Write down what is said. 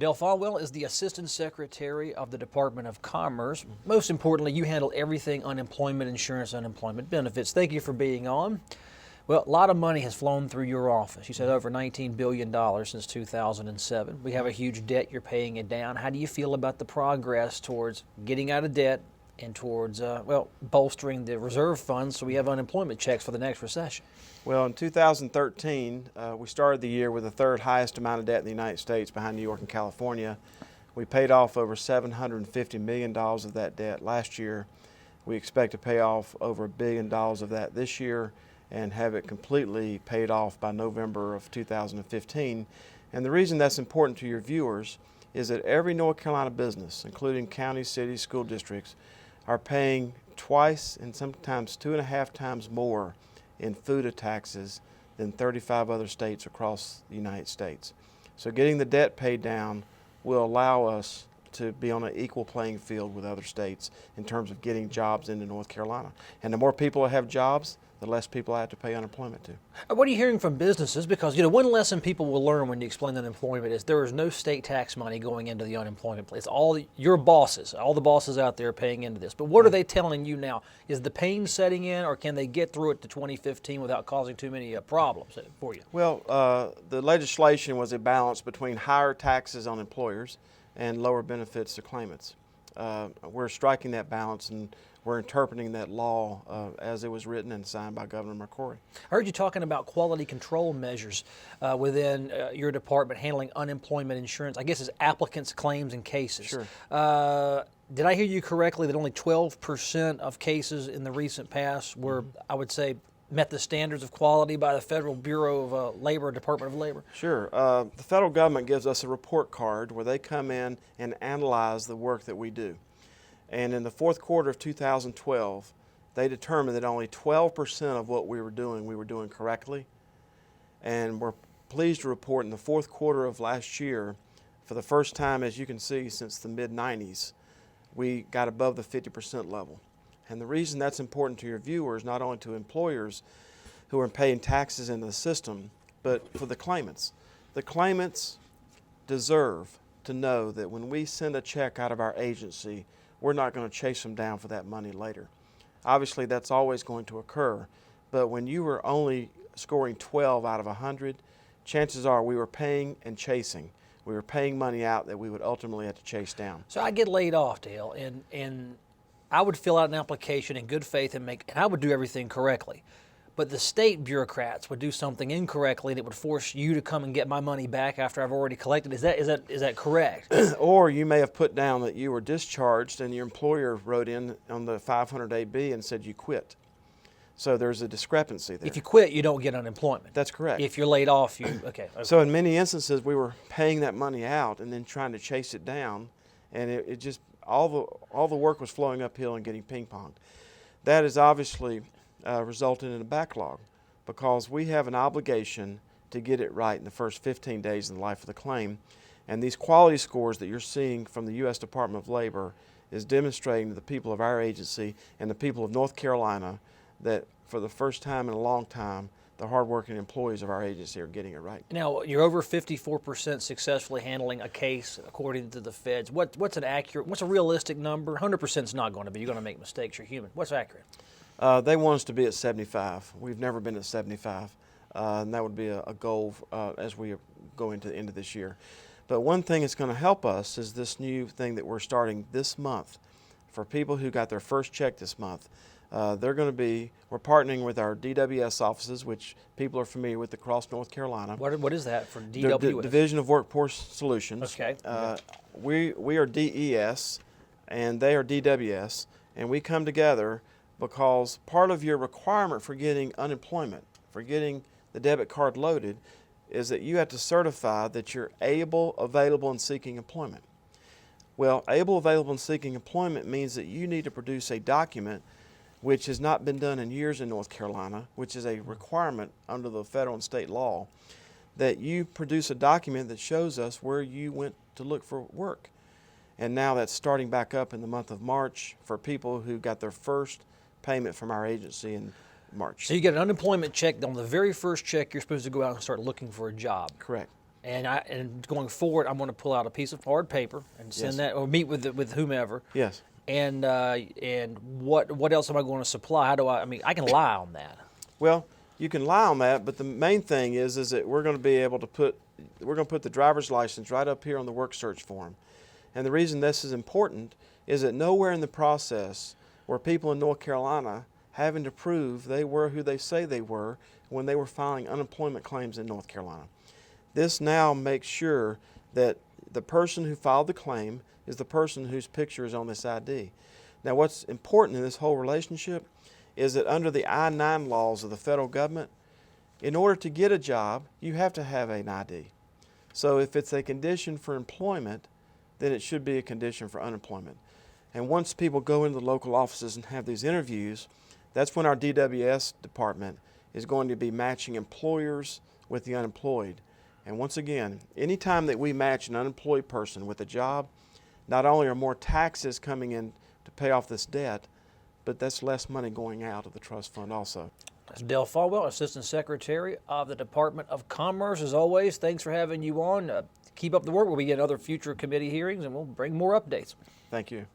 Dale Folwell is the Assistant Secretary of the Department of Commerce. Most importantly, you handle everything unemployment insurance, unemployment benefits. Thank you for being on. Well, a lot of money has flown through your office. You said over $19 billion since 2007. We have a huge debt. You're paying it down. How do you feel about the progress towards getting out of debt and towards, bolstering the reserve funds so we have unemployment checks for the next recession? Well, in 2013, we started the year with the third highest amount of debt in the United States behind New York and California. We paid off over $750 million of that debt last year. We expect to pay off over $1 billion of that this year and have it completely paid off by November of 2015. And the reason that's important to your viewers is that every North Carolina business, including counties, cities, school districts, are paying twice and sometimes 2.5 times more in food taxes than 35 other states across the United States. So getting the debt paid down will allow us to be on an equal playing field with other states in terms of getting jobs into North Carolina. And the more people that have jobs, the less people I have to pay unemployment to. What are you hearing from businesses? Because, one lesson people will learn when you explain unemployment is there is no state tax money going into the unemployment place. All your bosses, all the bosses out there are paying into this. But what are they telling you now? Is the pain setting in, or can they get through it to 2015 without causing too many problems for you? Well, the legislation was a balance between higher taxes on employers and lower benefits to claimants. We're striking that balance, and we're interpreting that law as it was written and signed by Governor McCrory. I heard you talking about quality control measures within your department handling unemployment insurance, I guess as applicants' claims and cases. Sure. Did I hear you correctly that only 12% of cases in the recent past were, I would say, met the standards of quality by the Federal Bureau of Labor, Department of Labor? Sure. The federal government gives us a report card where they come in and analyze the work that we do. And in the fourth quarter of 2012, they determined that only 12% of what we were doing correctly. And we're pleased to report in the fourth quarter of last year, for the first time, as you can see, since the mid-90s, we got above the 50% level. And the reason that's important to your viewers, not only to employers who are paying taxes into the system, but for the claimants. The claimants deserve to know that when we send a check out of our agency, we're not going to chase them down for that money later. Obviously, that's always going to occur, but when you were only scoring 12 out of 100, chances are we were paying and chasing. We were paying money out that we would ultimately have to chase down. So I get laid off, Dale, and I would fill out an application in good faith and I would do everything correctly. But the state bureaucrats would do something incorrectly that would force you to come and get my money back after I've already collected. Is that correct? Or you may have put down that you were discharged and your employer wrote in on the 500AB and said you quit. So there's a discrepancy there. If you quit, you don't get unemployment. That's correct. If you're laid off, okay. So in many instances, we were paying that money out and then trying to chase it down, and it just all the work was flowing uphill and getting ping-ponged. That has obviously resulted in a backlog because we have an obligation to get it right in the first 15 days in the life of the claim. And these quality scores that you're seeing from the U.S. Department of Labor is demonstrating to the people of our agency and the people of North Carolina that for the first time in a long time, the hardworking employees of our agency are getting it right. Now, you're over 54% successfully handling a case, according to the feds. What's a realistic number? 100% is not going to be. You're going to make mistakes. You're human. What's accurate? They want us to be at 75. We've never been at 75, and that would be a goal as we go into the end of this year. But one thing that's going to help us is this new thing that we're starting this month. For people who got their first check this month, we're partnering with our DWS offices, which people are familiar with across North Carolina. What is that for DWS? Division of Workforce Solutions. Okay. We are DES, and they are DWS, and we come together because part of your requirement for getting unemployment, for getting the debit card loaded, is that you have to certify that you're able, available, and seeking employment. Well, able, available, and seeking employment means that you need to produce a document which has not been done in years in North Carolina, which is a requirement under the federal and state law, that you produce a document that shows us where you went to look for work. And now that's starting back up in the month of March for people who got their first payment from our agency in March. So you get an unemployment check. On the very first check, you're supposed to go out and start looking for a job. Correct. And going forward, I'm going to pull out a piece of hard paper and send Yes. that, or meet with whomever. Yes. And what else am I going to supply? How do I mean, I can lie on that. Well, you can lie on that, but the main thing is that we're going to be able to put the driver's license right up here on the work search form. And the reason this is important is that nowhere in the process were people in North Carolina having to prove they were who they say they were when they were filing unemployment claims in North Carolina. This now makes sure that the person who filed the claim is the person whose picture is on this ID. Now, what's important in this whole relationship is that under the I-9 laws of the federal government, in order to get a job, you have to have an ID. So if it's a condition for employment, then it should be a condition for unemployment. And once people go into the local offices and have these interviews, that's when our DWS department is going to be matching employers with the unemployed. And once again, anytime that we match an unemployed person with a job, not only are more taxes coming in to pay off this debt, but that's less money going out of the trust fund also. That's Dale Folwell, Assistant Secretary of the Department of Commerce. As always, thanks for having you on. Keep up the work. We'll be in other future committee hearings, and we'll bring more updates. Thank you.